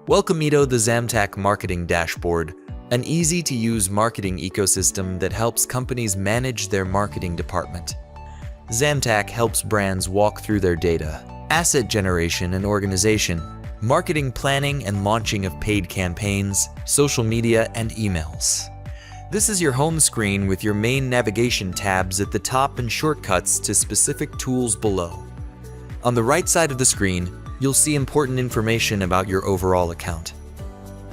Welcome to the Xamtac Marketing Dashboard, an easy-to-use marketing ecosystem that helps companies manage their marketing department. Xamtac helps brands walk through their data, asset generation and organization, marketing planning and launching of paid campaigns, social media, and emails. This is your home screen with your main navigation tabs at the top and shortcuts to specific tools below. On the right side of the screen, you'll see important information about your overall account.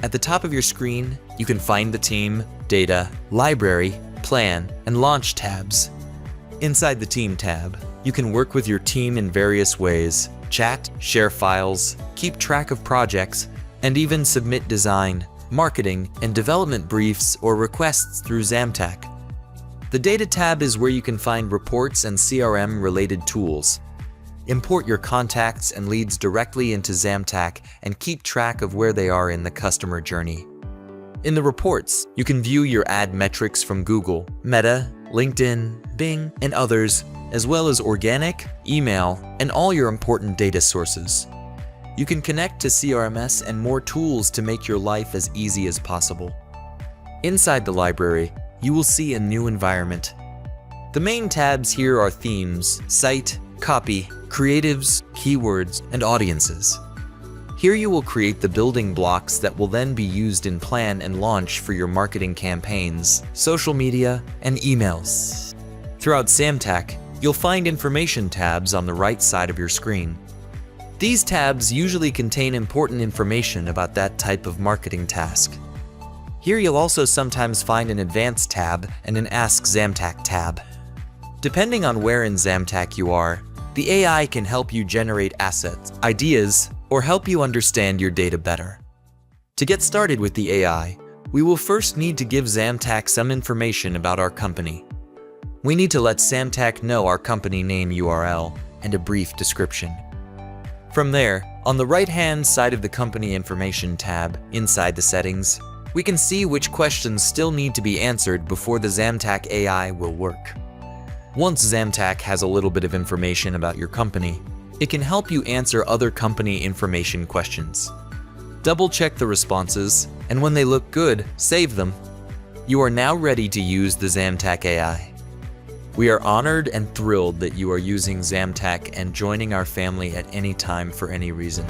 At the top of your screen, you can find the team, data, library, plan, and launch tabs. Inside the team tab, you can work with your team in various ways, chat, share files, keep track of projects, and even submit design, marketing, and development briefs or requests through Xamtac. The data tab is where you can find reports and CRM-related tools. Import your contacts and leads directly into Xamtac and keep track of where they are in the customer journey. In the reports, you can view your ad metrics from Google, Meta, LinkedIn, Bing, and others, as well as organic, email, and all your important data sources. You can connect to CRMs and more tools to make your life as easy as possible. Inside the library, you will see a new environment. The main tabs here are themes, site, copy, creatives, keywords, and audiences. Here you will create the building blocks that will then be used in plan and launch for your marketing campaigns, social media, and emails. Throughout Xamtac, you'll find information tabs on the right side of your screen. These tabs usually contain important information about that type of marketing task. Here you'll also sometimes find an Advanced tab and an Ask Xamtac tab. Depending on where in Xamtac you are, the AI can help you generate assets, ideas, or help you understand your data better. To get started with the AI, we will first need to give Xamtac some information about our company. We need to let Xamtac know our company name URL and a brief description. From there, on the right-hand side of the Company Information tab, inside the settings, we can see which questions still need to be answered before the Xamtac AI will work. Once Xamtac has a little bit of information about your company, it can help you answer other company information questions. Double-check the responses, and when they look good, save them. You are now ready to use the Xamtac AI. We are honored and thrilled that you are using Xamtac and joining our family at any time for any reason.